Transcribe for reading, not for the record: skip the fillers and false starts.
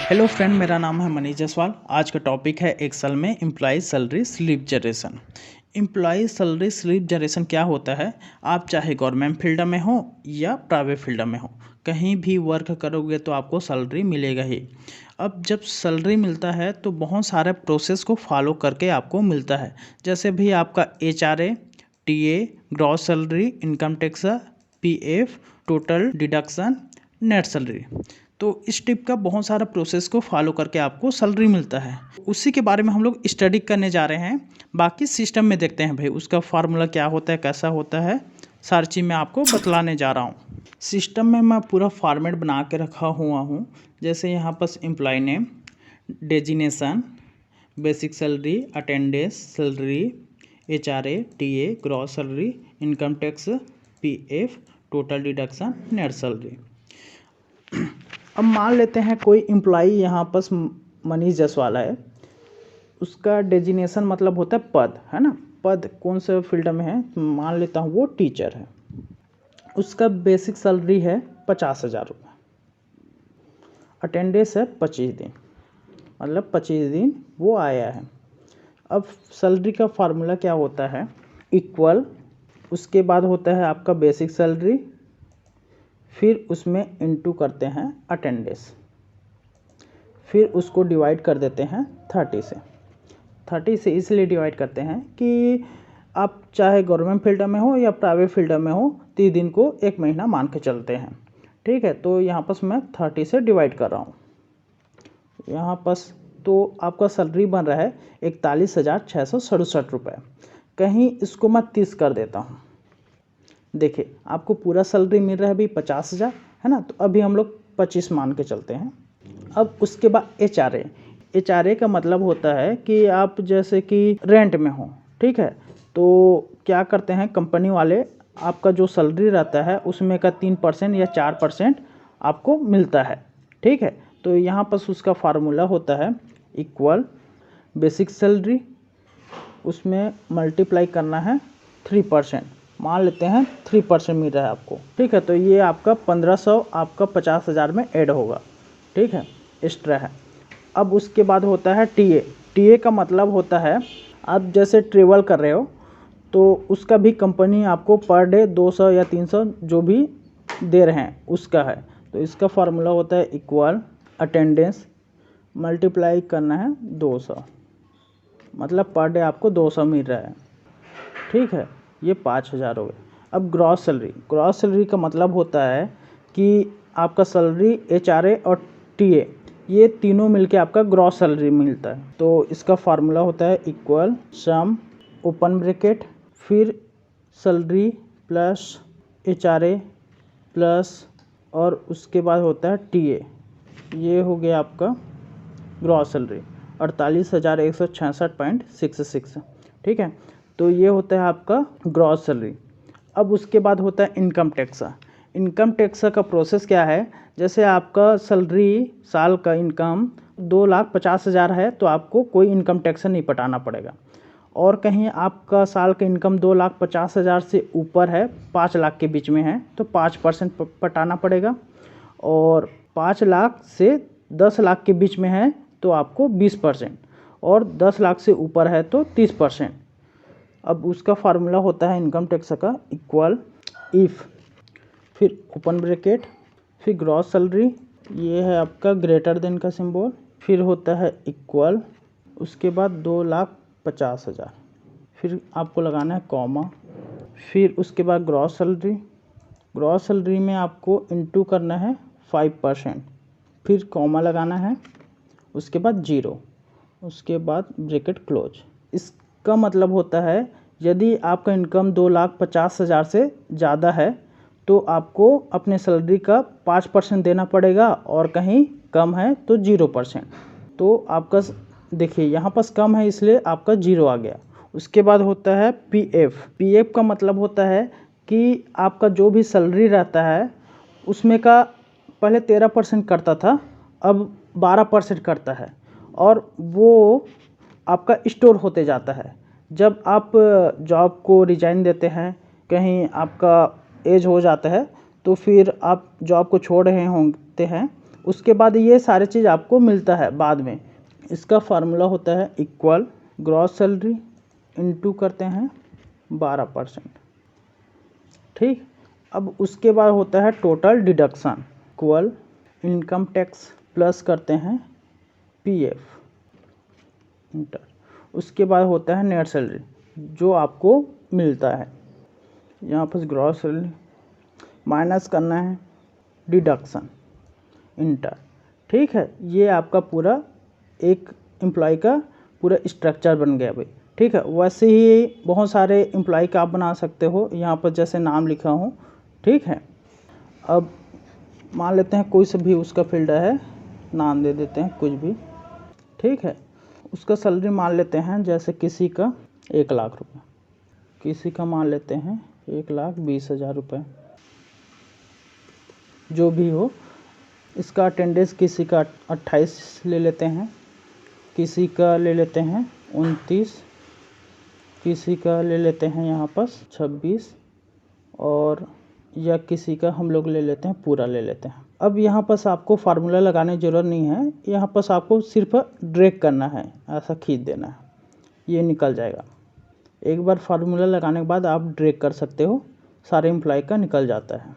Hello friend, मेरा नाम है मनीष जायसवाल। आज का टॉपिक है एक्सेल में employee salary slip generation. Employee salary slip generation क्या होता है? आप चाहे गवर्नमेंट फील्ड में हो या प्राइवेट फील्ड में हो, कहीं भी वर्क करोगे तो आपको सैलरी मिलेगा ही। अब जब सैलरी मिलता है तो बहुत सारे प्रोसेस को फॉलो करके आपको मिलता है। जैसे भी आपका HRA, TA, gross salary, income tax, PF, total deduction, net salary. तो इस टिप का बहुत सारा प्रोसेस को फॉलो करके आपको सैलरी मिलता है। उसी के बारे में हम लोग स्टडी करने जा रहे हैं। बाकी सिस्टम में देखते हैं भाई उसका फार्मूला क्या होता है, कैसा होता है, सारी चीज़ मैं आपको बतलाने जा रहा हूँ। सिस्टम में मैं पूरा फॉर्मेट बना के रखा हुआ हूँ। जैसे यहाँ पर employee name, designation, basic salary, attendance salary, HRA, TA, gross salary, income tax, PF, total deduction, net salary. अब मान लेते हैं कोई एम्प्लॉई यहाँ पर मनीष जायसवाल है। उसका डेजिनेशन मतलब होता है पद, है ना। पद कौन से फील्ड में है? मान लेता हूँ वो टीचर है। उसका बेसिक सैलरी है 50,000 रुपये। अटेंडेंस है 25 दिन, मतलब 25 दिन वो आया है। अब सैलरी का फार्मूला क्या होता है? इक्वल, उसके बाद होता है आपका बेसिक सैलरी, फिर उसमें इनटू करते हैं अटेंडेंस, फिर उसको डिवाइड कर देते हैं 30 से। 30 से इसलिए डिवाइड करते हैं कि आप चाहे गवर्नमेंट फील्ड में हो या प्राइवेट फील्ड में हो, 30 दिन को 1 महीना मान के चलते हैं। ठीक है, तो यहाँ पर मैं 30 से डिवाइड कर रहा हूँ। यहाँ पर तो आपका सैलरी बन रहा है 41,667 रुपये। कहीं इसको मैं 30 कर देता हूँ। देखिए आपको पूरा सैलरी मिल रहा है अभी 50,000, है ना। तो अभी हम लोग 25 मान के चलते हैं। अब उसके बाद HRA का मतलब होता है कि आप जैसे कि रेंट में हो, ठीक है। तो क्या करते हैं कंपनी वाले, आपका जो सैलरी रहता है उसमें का 3% या 4% आपको मिलता है, ठीक है। तो यहाँ पर उसका फार्मूला होता है इक्वल बेसिक सैलरी, उसमें मल्टीप्लाई करना है 3%। मान लेते हैं 3% मिल रहा है आपको, ठीक है। तो ये आपका 1500 आपका 50,000 में ऐड होगा, ठीक है, एक्स्ट्रा है। अब उसके बाद होता है TA का मतलब होता है आप जैसे ट्रेवल कर रहे हो तो उसका भी कंपनी आपको पर डे 200 या 300 जो भी दे रहे हैं उसका है। तो इसका फार्मूला होता है इक्वल अटेंडेंस मल्टीप्लाई करना है 200, मतलब पर डे आपको 200 मिल रहा है, ठीक है। ये 5,000 हो गए। अब ग्रॉस सैलरी का मतलब होता है कि आपका सैलरी, HRA और TA ये तीनों मिलके आपका ग्रॉस सैलरी मिलता है। तो इसका फार्मूला होता है इक्वल सम ओपन ब्रैकेट, फिर सैलरी प्लस HRA प्लस और उसके बाद होता है TA। ये हो गया आपका ग्रॉस सैलरी 48,166.66, ठीक है। तो ये होता है आपका ग्रॉस सैलरी। अब उसके बाद होता है इनकम टैक्स का प्रोसेस क्या है? जैसे आपका सैलरी साल का इनकम 2,50,000 है तो आपको कोई इनकम टैक्स नहीं पटाना पड़ेगा। और कहीं आपका साल का इनकम 2,50,000 से ऊपर है, 5 लाख के बीच में है, तो 5% पटाना पड़ेगा। और 5 लाख से 10 लाख के बीच में है तो आपको 20%, और 10 लाख से ऊपर है तो 30%। अब उसका फार्मूला होता है इनकम टैक्स का इक्वल इफ़, फिर ओपन ब्रैकेट, फिर ग्रॉस सैलरी, ये है आपका ग्रेटर देन का सिंबल, फिर होता है इक्वल, उसके बाद 2,50,000, फिर आपको लगाना है कॉमा, फिर उसके बाद ग्रॉस सैलरी में आपको इनटू करना है 5%, फिर कॉमा लगाना है, उसके बाद 0, उसके बाद ब्रैकेट क्लोज। इसका मतलब होता है यदि आपका इनकम 2,50,000 से ज़्यादा है तो आपको अपने सैलरी का 5% देना पड़ेगा, और कहीं कम है तो 0%। तो आपका देखिए यहाँ पर कम है इसलिए आपका 0 आ गया। उसके बाद होता है PF का मतलब होता है कि आपका जो भी सैलरी रहता है उसमें का पहले 13% करता था, अब 12% करता है, और वो आपका स्टोर होते जाता है। जब आप जॉब को रिजाइन देते हैं, कहीं आपका एज हो जाता है तो फिर आप जॉब को छोड़ रहे होते हैं उसके बाद ये सारी चीज़ आपको मिलता है बाद में। इसका फार्मूला होता है इक्वल ग्रॉस सैलरी इनटू करते हैं 12%। ठीक, अब उसके बाद होता है total deduction equal income tax plus करते हैं पीएफ इंटर। उसके बाद होता है नेट सैलरी जो आपको मिलता है, यहाँ पर ग्रॉस सैलरी माइनस करना है डिडक्शन इंटर। ठीक है, ये आपका पूरा एक एम्प्लॉय का पूरा स्ट्रक्चर बन गया भाई। ठीक है, वैसे ही बहुत सारे एम्प्लॉय का आप बना सकते हो, यहाँ पर जैसे नाम लिखा हूँ। ठीक है, अब मान लेते हैं कोई से भी उसका फील्ड है, नाम दे देते हैं कुछ भी। ठीक है, उसका सैलरी मान लेते हैं जैसे किसी का 1 लाख रुपये, किसी का मान लेते हैं 1,20,000 रुपये, जो भी हो। इसका अटेंडेंस किसी का 28 ले लेते हैं, किसी का ले लेते हैं 29, किसी का ले लेते हैं यहाँ पर 26, और या किसी का हम लोग ले लेते हैं पूरा ले लेते हैं। अब यहाँ पर आपको फार्मूला लगाने की ज़रूरत नहीं है, यहाँ पर आपको सिर्फ ड्रैग करना है, ऐसा खींच देना है, ये निकल जाएगा। एक बार फार्मूला लगाने के बाद आप ड्रैग कर सकते हो, सारे एम्प्लॉय का निकल जाता है।